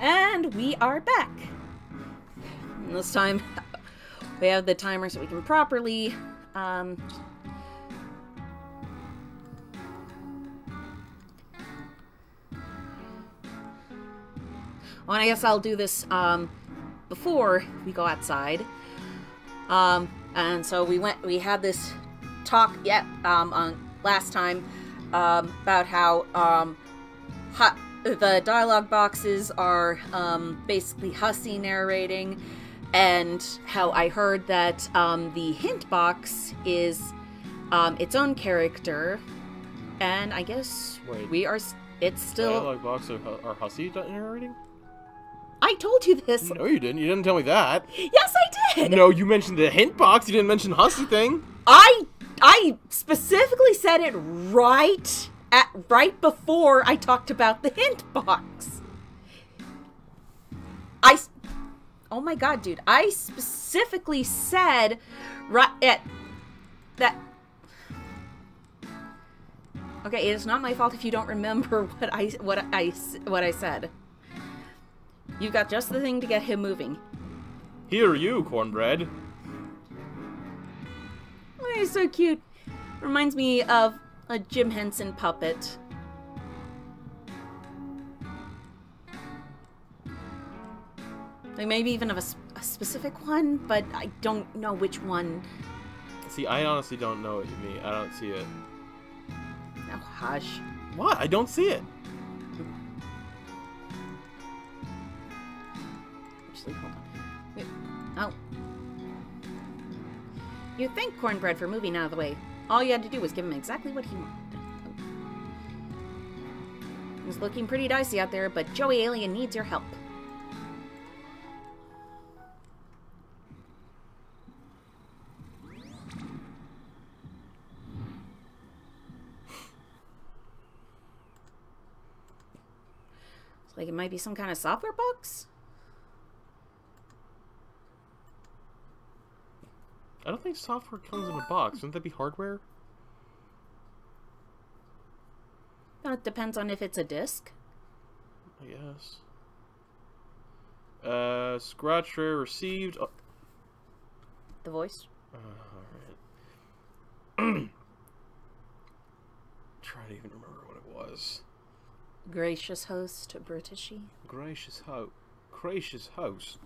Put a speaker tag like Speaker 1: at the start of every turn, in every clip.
Speaker 1: And we are back. And this time, we have the timer so we can properly, well, I guess I'll do this, before we go outside. And so we had this talk, last time, about how, the dialogue boxes are basically Hussy narrating, and how I heard that the hint box is its own character, and I guess it's still...
Speaker 2: Dialogue box are Hussy narrating?
Speaker 1: I told you this!
Speaker 2: No, you didn't. You didn't tell me that.
Speaker 1: Yes, I did!
Speaker 2: No, you mentioned the hint box. You didn't mention Hussy thing.
Speaker 1: I specifically said it right before I talked about the hint box. Oh my god, dude. I specifically said that... Okay, it is not my fault if you don't remember what I said. You've got just the thing to get him moving.
Speaker 2: Here, you, cornbread.
Speaker 1: Oh, he's so cute. Reminds me of a Jim Henson puppet. Like maybe even of a specific one, but I don't know which one.
Speaker 2: See, I honestly don't know what you mean. I don't see it.
Speaker 1: Now, hush.
Speaker 2: What? I don't see it.
Speaker 1: Actually, hold on. Wait. Oh. You'd thank Cornbread for moving out of the way. All you had to do was give him exactly what he wanted. It's looking pretty dicey out there, but Joey Alien needs your help. It's like it might be some kind of software box?
Speaker 2: I don't think software comes in a box. Wouldn't that be hardware?
Speaker 1: Well, it depends on if it's a disc.
Speaker 2: I guess. Scratch rare received. Oh.
Speaker 1: The voice?
Speaker 2: Alright. Try to even remember what it was.
Speaker 1: Gracious host, Britishy.
Speaker 2: Gracious host.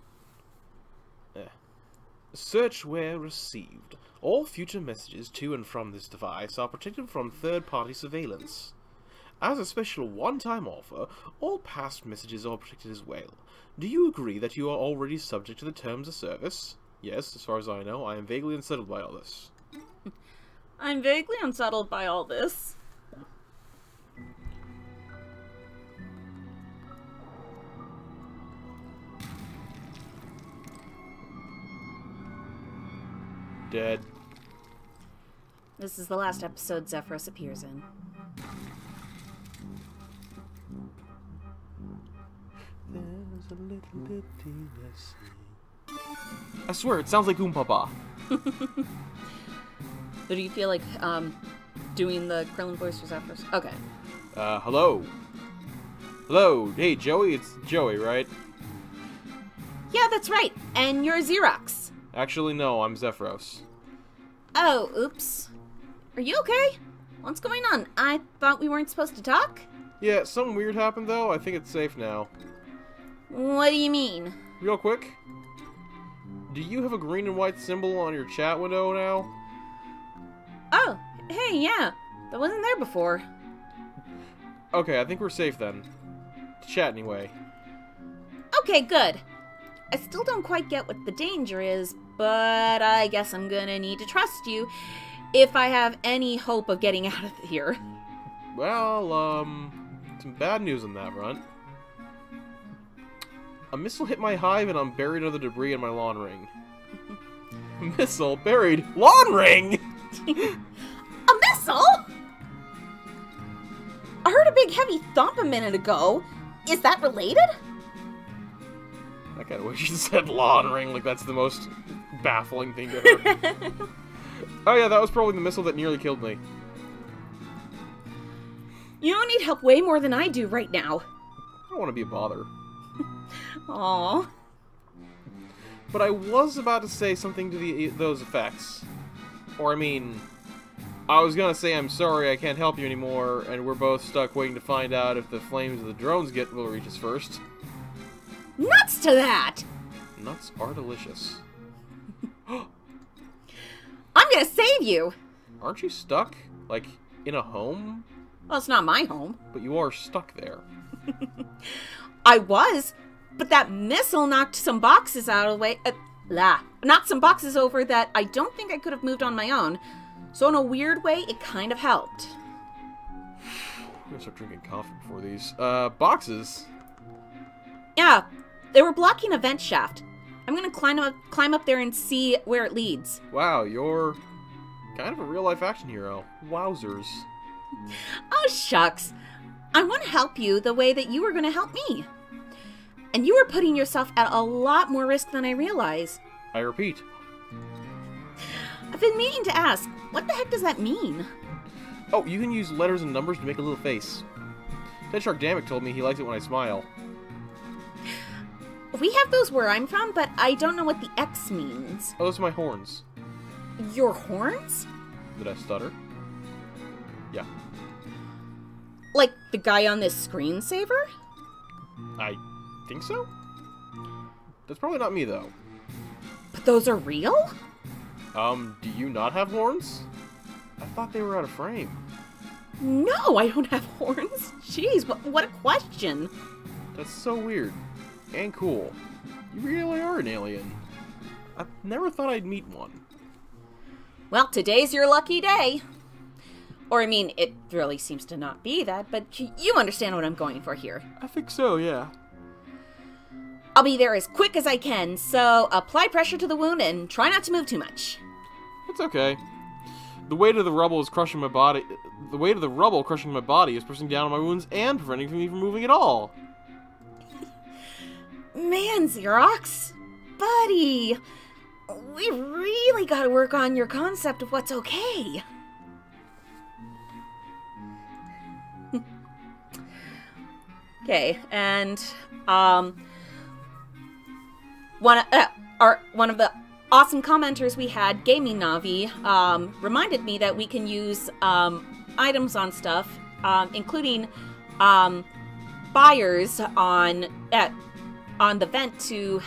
Speaker 2: Search where received. All future messages to and from this device are protected from third-party surveillance. As a special one-time offer, all past messages are protected as well. Do you agree that you are already subject to the terms of service? Yes, as far as I know, I am vaguely unsettled by all this.
Speaker 1: I'm vaguely unsettled by all this.
Speaker 2: Dead.
Speaker 1: This is the last episode Xefros appears in.
Speaker 2: There's a little bit I swear, it sounds like Oompapa.
Speaker 1: So do you feel like doing the Krillin voice for Xefros? Okay.
Speaker 2: Hello. Hello. Hey, Joey. It's Joey, right?
Speaker 1: Yeah, that's right. And you're Xerox.
Speaker 2: Actually, no. I'm Xefros.
Speaker 1: Oh, oops. Are you okay? What's going on? I thought we weren't supposed to talk?
Speaker 2: Yeah, something weird happened, though. I think it's safe now.
Speaker 1: What do you mean?
Speaker 2: Real quick. Do you have a green and white symbol on your chat window now?
Speaker 1: Oh, hey, yeah. That wasn't there before.
Speaker 2: Okay, I think we're safe then. To chat anyway.
Speaker 1: Okay, good. I still don't quite get what the danger is, but I guess I'm gonna need to trust you if I have any hope of getting out of here.
Speaker 2: Well, some bad news on that front. A missile hit my hive and I'm buried under debris in my lawn ring. Missile buried lawn ring?
Speaker 1: A missile? I heard a big heavy thump a minute ago. Is that related?
Speaker 2: I kinda wish you said lawn ring, like that's the most baffling thing to hear. Oh yeah, that was probably the missile that nearly killed me.
Speaker 1: You need help way more than I do right now.
Speaker 2: I don't want to be a bother.
Speaker 1: Aww.
Speaker 2: But I was about to say something to those effects. Or, I mean, I was gonna say I'm sorry I can't help you anymore, and we're both stuck waiting to find out if the flames of the drones will reach us first.
Speaker 1: Nuts to that!
Speaker 2: Nuts are delicious.
Speaker 1: I'm gonna save you!
Speaker 2: Aren't you stuck? Like, in a home?
Speaker 1: Well, it's not my home.
Speaker 2: But you are stuck there.
Speaker 1: I was, but that missile knocked some boxes out of the way. Knocked some boxes over that I don't think I could have moved on my own. So in a weird way, it kind of helped.
Speaker 2: I'm gonna start drinking coffee before these. Boxes?
Speaker 1: Yeah, they were blocking a vent shaft. I'm gonna climb up there and see where it leads.
Speaker 2: Wow, you're kind of a real-life action hero. Wowzers.
Speaker 1: Oh, shucks. I want to help you the way that you were going to help me. And you were putting yourself at a lot more risk than I realized.
Speaker 2: I repeat.
Speaker 1: I've been meaning to ask, what the heck does that mean?
Speaker 2: Oh, you can use letters and numbers to make a little face. Ted Shark Dammek told me he likes it when I smile.
Speaker 1: We have those where I'm from, but I don't know what the X means.
Speaker 2: Oh, those are my horns.
Speaker 1: Your horns?
Speaker 2: Did I stutter? Yeah.
Speaker 1: Like the guy on this screensaver?
Speaker 2: I think so? That's probably not me, though.
Speaker 1: But those are real?
Speaker 2: Do you not have horns? I thought they were out of frame.
Speaker 1: No, I don't have horns. Jeez, what a question.
Speaker 2: That's so weird. And cool. You really are an alien. I never thought I'd meet one.
Speaker 1: Well, today's your lucky day. Or, I mean, it really seems to not be that, but you understand what I'm going for here.
Speaker 2: I think so, yeah.
Speaker 1: I'll be there as quick as I can, so apply pressure to the wound and try not to move too much.
Speaker 2: It's okay. The weight of the rubble is crushing my body. The weight of the rubble crushing my body is pressing down on my wounds and preventing me from moving at all.
Speaker 1: Man, Xerox, buddy, we really got to work on your concept of what's okay. Okay, and one of the awesome commenters we had, Gaming Navi, reminded me that we can use items on stuff, including Byers on the vent to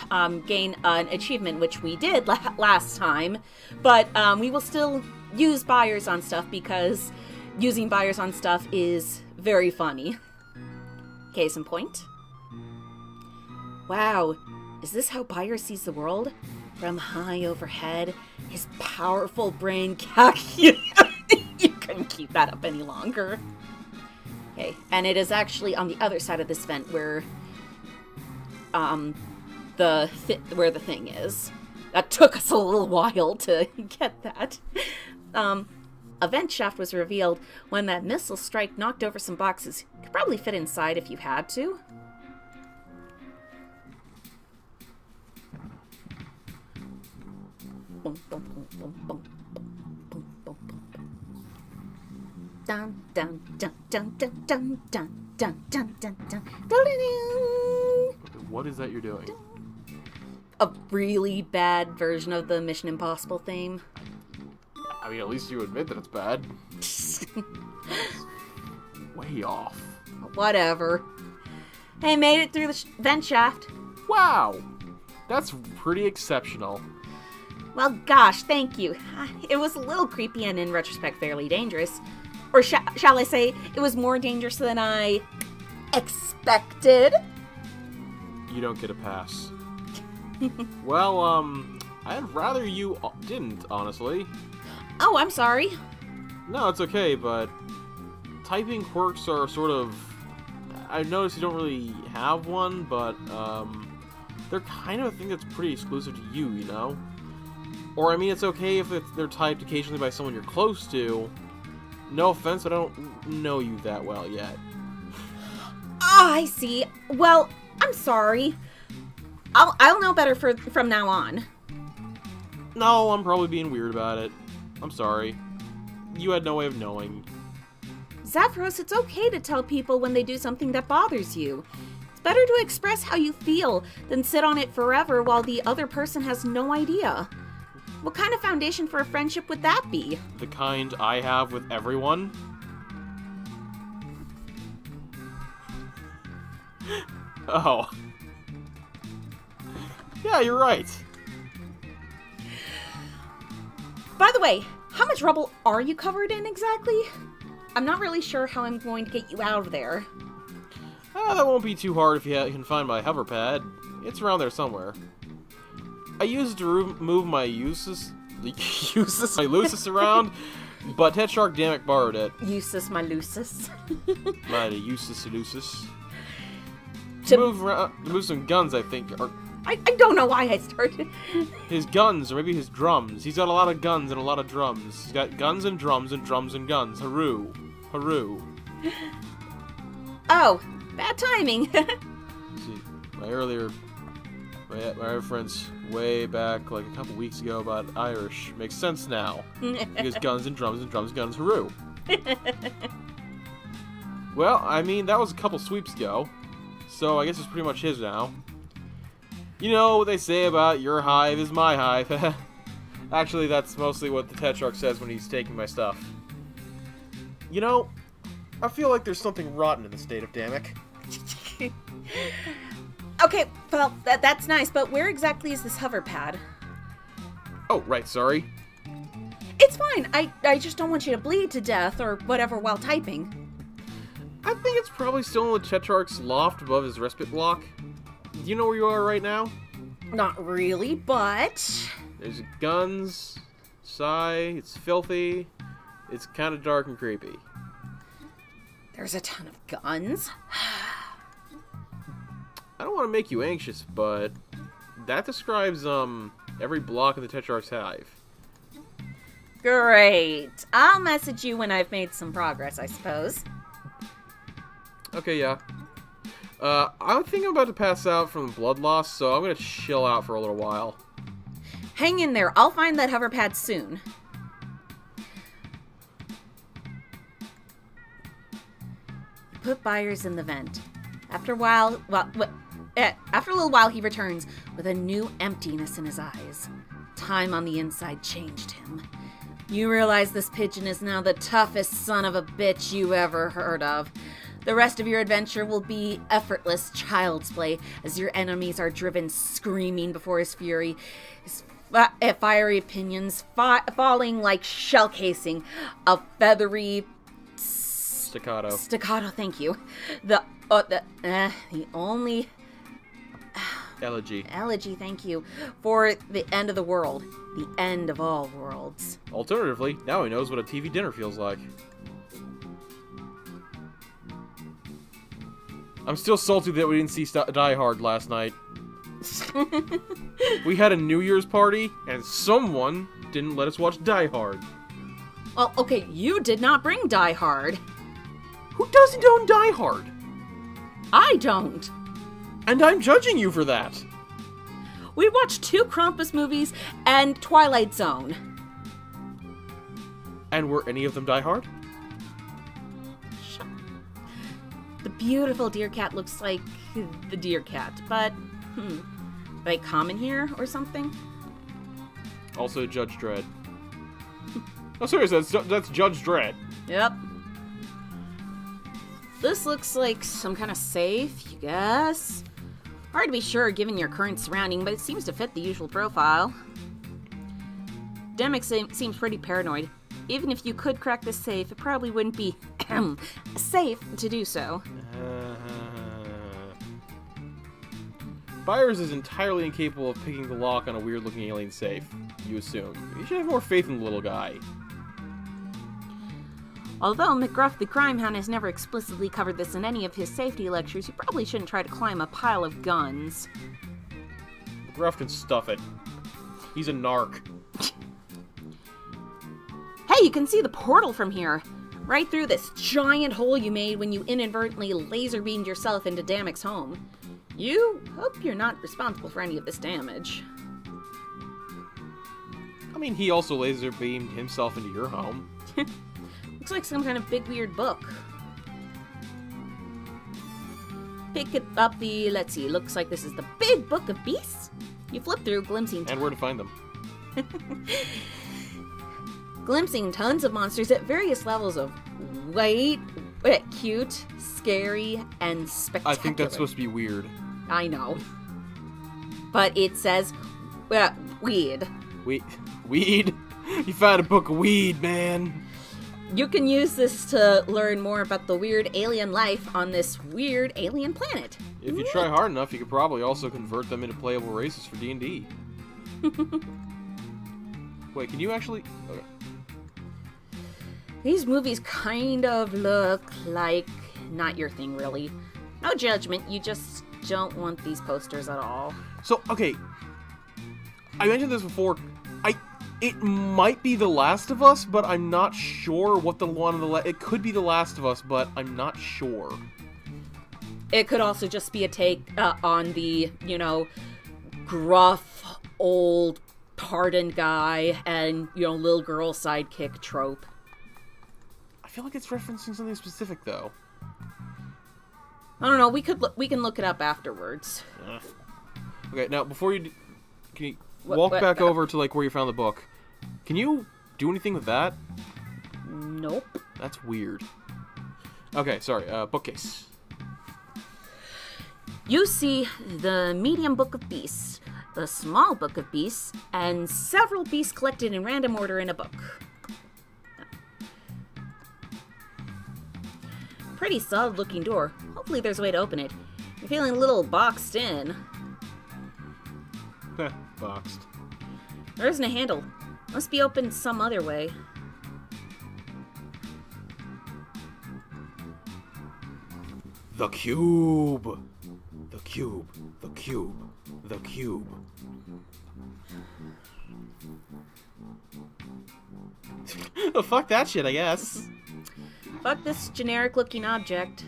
Speaker 1: gain an achievement, which we did last time, but we will still use Byers on stuff because using Byers on stuff is very funny. Case in point. Wow, is this how Byers sees the world? From high overhead, his powerful brain calculates. You couldn't keep that up any longer. Okay, and it is actually on the other side of this vent where where the thing is. That took us a little while to get that. A vent shaft was revealed when that missile strike knocked over some boxes. Could probably fit inside if you had to. Boom, boom, boom, boom, boom, boom, boom, boom, boom. Dun dun dun dun dun dun dun dun dun dun dun.
Speaker 2: What is that you're doing?
Speaker 1: A really bad version of the Mission Impossible theme.
Speaker 2: I mean, at least you admit that it's bad. Way off.
Speaker 1: Whatever. Hey, made it through the vent shaft.
Speaker 2: Wow! That's pretty exceptional.
Speaker 1: Well, gosh, thank you. It was a little creepy and, in retrospect, fairly dangerous. Or shall I say, it was more dangerous than I expected.
Speaker 2: You don't get a pass. Well, I'd rather you didn't, honestly.
Speaker 1: Oh, I'm sorry.
Speaker 2: No, it's okay, but typing quirks are sort of... I've noticed you don't really have one, but they're kind of a thing that's pretty exclusive to you, you know? Or, I mean, it's okay if they're typed occasionally by someone you're close to. No offense, I don't know you that well yet.
Speaker 1: Ah, I see. Well, I'm sorry. I'll know better from now on.
Speaker 2: No, I'm probably being weird about it. I'm sorry. You had no way of knowing.
Speaker 1: Xefros, it's okay to tell people when they do something that bothers you. It's better to express how you feel than sit on it forever while the other person has no idea. What kind of foundation for a friendship would that be?
Speaker 2: The kind I have with everyone? Oh. Yeah, you're right.
Speaker 1: By the way, how much rubble are you covered in exactly? I'm not really sure how I'm going to get you out of there.
Speaker 2: That won't be too hard if you can find my hover pad. It's around there somewhere. I used it to move my useless around, but Tetrarch Dammek borrowed it.
Speaker 1: Useless my lusus.
Speaker 2: My useless. To move some guns, I think. Or
Speaker 1: I don't know why I started.
Speaker 2: His guns, or maybe his drums. He's got a lot of guns and a lot of drums. He's got guns and drums and drums and guns. Haroo. Haroo.
Speaker 1: Oh, bad timing.
Speaker 2: See, my reference way back like a couple weeks ago about Irish makes sense now. Because guns and drums and drums, guns, haroo. Well, I mean, that was a couple sweeps ago. So I guess it's pretty much his now. You know what they say about your hive is my hive. Actually, that's mostly what the Tetrarch says when he's taking my stuff. You know, I feel like there's something rotten in the state of Dammek.
Speaker 1: Okay, well, that's nice, but where exactly is this hover pad?
Speaker 2: Oh, right, sorry.
Speaker 1: It's fine. I just don't want you to bleed to death or whatever while typing.
Speaker 2: I think it's probably still in the Tetrarch's loft above his respite block. Do you know where you are right now?
Speaker 1: Not really, but...
Speaker 2: There's guns, sigh, it's filthy, it's kind of dark and creepy.
Speaker 1: There's a ton of guns?
Speaker 2: I don't want to make you anxious, but that describes, every block of the Tetrarch's hive.
Speaker 1: Great. I'll message you when I've made some progress, I suppose.
Speaker 2: Okay, yeah. I think I'm about to pass out from blood loss, so I'm gonna chill out for a little while.
Speaker 1: Hang in there. I'll find that hover pad soon. Put Byers in the vent. After a little while, he returns with a new emptiness in his eyes. Time on the inside changed him. You realize this pigeon is now the toughest son of a bitch you ever heard of. The rest of your adventure will be effortless child's play as your enemies are driven screaming before his fury, his fiery pinions falling like shell casing, a feathery
Speaker 2: Staccato.
Speaker 1: Staccato, thank you. The only elegy, thank you, for the end of the world, the end of all worlds.
Speaker 2: Alternatively, now he knows what a TV dinner feels like. I'm still salty that we didn't see Die Hard last night. We had a New Year's party, and someone didn't let us watch Die Hard.
Speaker 1: Well, okay, you did not bring Die Hard.
Speaker 2: Who doesn't own Die Hard?
Speaker 1: I don't.
Speaker 2: And I'm judging you for that.
Speaker 1: We watched 2 Krampus movies and Twilight Zone.
Speaker 2: And were any of them Die Hard?
Speaker 1: The beautiful deer cat looks like the deer cat, but, they common here or something?
Speaker 2: Also Judge Dredd. Oh, seriously, that's Judge Dredd.
Speaker 1: Yep. This looks like some kind of safe, you guess. Hard to be sure given your current surrounding, but it seems to fit the usual profile. Dammek seems pretty paranoid. Even if you could crack this safe, it probably wouldn't be safe to do so.
Speaker 2: Byers is entirely incapable of picking the lock on a weird-looking alien safe, you assume. You should have more faith in the little guy.
Speaker 1: Although McGruff the Crime Hound has never explicitly covered this in any of his safety lectures, you probably shouldn't try to climb a pile of guns.
Speaker 2: McGruff can stuff it. He's a narc.
Speaker 1: Hey, you can see the portal from here. Right through this giant hole you made when you inadvertently laser beamed yourself into Dammek's home. You hope you're not responsible for any of this damage.
Speaker 2: I mean, he also laser beamed himself into your home.
Speaker 1: Looks like some kind of big weird book. pick it up let's see, looks like this is the Big Book of Beasts. You flip through, glimpsing...
Speaker 2: And where to find them.
Speaker 1: Glimpsing tons of monsters at various levels of weight, cute, scary, and spectacular.
Speaker 2: I think that's supposed to be weird.
Speaker 1: I know. But it says, weed.
Speaker 2: Weed? You found a book of weed, man.
Speaker 1: You can use this to learn more about the weird alien life on this weird alien planet.
Speaker 2: If you try hard enough, you could probably also convert them into playable races for D&D. Wait, can you actually... Okay.
Speaker 1: These movies kind of look like not your thing, really. No judgment, you just don't want these posters at all.
Speaker 2: So, okay. I mentioned this before. It might be The Last of Us, but I'm not sure what the one of the... It could be The Last of Us, but I'm not sure.
Speaker 1: It could also just be a take on the, you know, gruff, old, hardened guy and, you know, little girl sidekick trope.
Speaker 2: I feel like it's referencing something specific, though.
Speaker 1: I don't know. We can look it up afterwards.
Speaker 2: Okay, now before you, can you walk back over to like where you found the book? Can you do anything with that?
Speaker 1: Nope.
Speaker 2: That's weird. Okay, sorry. Bookcase.
Speaker 1: You see the medium book of beasts, the small book of beasts, and several beasts collected in random order in a book. Pretty solid looking door. Hopefully there's a way to open it. You're feeling a little boxed in.
Speaker 2: Boxed.
Speaker 1: There isn't a handle. Must be opened some other way.
Speaker 2: The cube. The cube. The cube. The cube. Oh, fuck that shit, I guess.
Speaker 1: Fuck this generic looking object.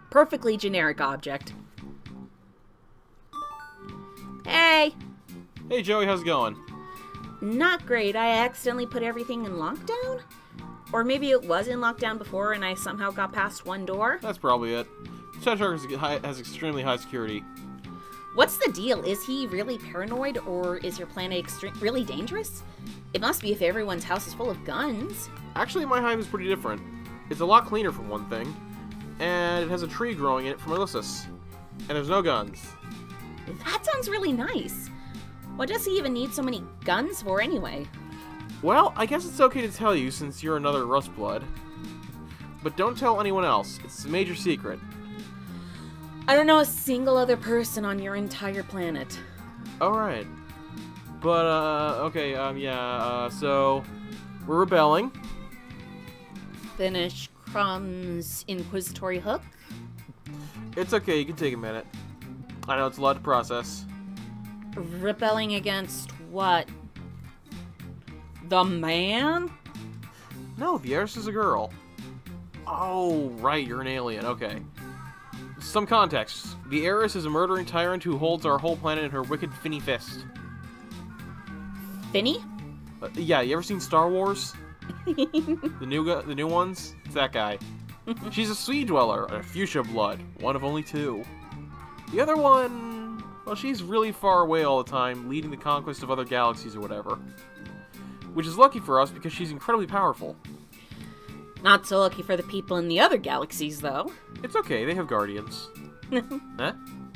Speaker 1: Perfectly generic object. Hey!
Speaker 2: Hey Joey, how's it going?
Speaker 1: Not great. I accidentally put everything in lockdown? Or maybe it was in lockdown before and I somehow got past one door?
Speaker 2: That's probably it. Tetrarch has extremely high security.
Speaker 1: What's the deal? Is he really paranoid or is your planet really dangerous? It must be if everyone's house is full of guns.
Speaker 2: Actually, my hive is pretty different. It's a lot cleaner for one thing. And it has a tree growing in it from Ulysses. And there's no guns.
Speaker 1: That sounds really nice. What does he even need so many guns for anyway?
Speaker 2: Well, I guess it's okay to tell you since you're another Rustblood. But don't tell anyone else. It's a major secret.
Speaker 1: I don't know a single other person on your entire planet.
Speaker 2: Alright. But, okay, so... We're rebelling.
Speaker 1: Finish Crumb's inquisitory hook?
Speaker 2: It's okay, you can take a minute. I know it's a lot to process.
Speaker 1: Rebelling against what? The man?
Speaker 2: No, the heiress is a girl. Oh, right, you're an alien, okay. Some context. The heiress is a murdering tyrant who holds our whole planet in her wicked finny fist.
Speaker 1: Finny?
Speaker 2: Yeah, you ever seen Star Wars? The new ones? It's that guy. She's a sea dweller, a fuchsia blood, one of only two. The other one, well, she's really far away all the time, leading the conquest of other galaxies or whatever. Which is lucky for us because she's incredibly powerful.
Speaker 1: Not so lucky for the people in the other galaxies, though.
Speaker 2: It's okay, they have guardians. Huh?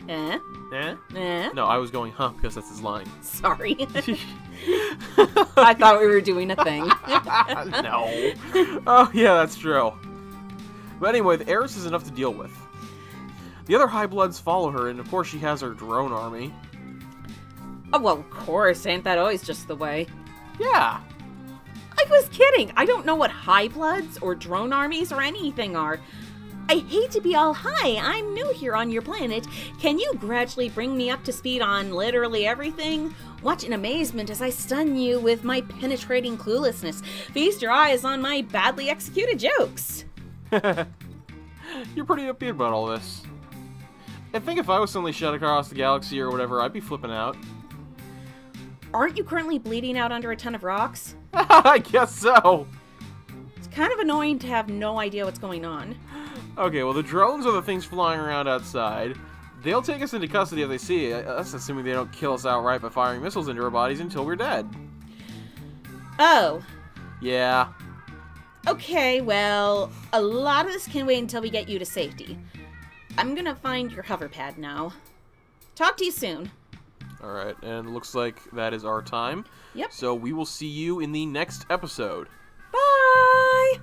Speaker 1: Eh?
Speaker 2: Eh?
Speaker 1: Eh?
Speaker 2: No, I was going, huh, because that's his line.
Speaker 1: Sorry. I thought we were doing a thing.
Speaker 2: No. Oh, yeah, that's true. But anyway, the heiress is enough to deal with. The other High Bloods follow her, and of course she has her drone army.
Speaker 1: Oh, well, of course. Ain't that always just the way?
Speaker 2: Yeah.
Speaker 1: I was kidding. I don't know what High Bloods or drone armies or anything are. I hate to be all, hi, I'm new here on your planet. Can you gradually bring me up to speed on literally everything? Watch in amazement as I stun you with my penetrating cluelessness. Feast your eyes on my badly executed jokes.
Speaker 2: You're pretty upbeat about all this. I think if I was suddenly shot across the galaxy or whatever, I'd be flipping out.
Speaker 1: Aren't you currently bleeding out under a ton of rocks?
Speaker 2: I guess so.
Speaker 1: It's kind of annoying to have no idea what's going on.
Speaker 2: Okay, well, the drones are the things flying around outside. They'll take us into custody if they see it. That's assuming they don't kill us outright by firing missiles into our bodies until we're dead.
Speaker 1: Oh.
Speaker 2: Yeah.
Speaker 1: Okay, well, a lot of this can wait until we get you to safety. I'm gonna find your hover pad now. Talk to you soon.
Speaker 2: Alright, and it looks like that is our time.
Speaker 1: Yep.
Speaker 2: So we will see you in the next episode.
Speaker 1: Bye!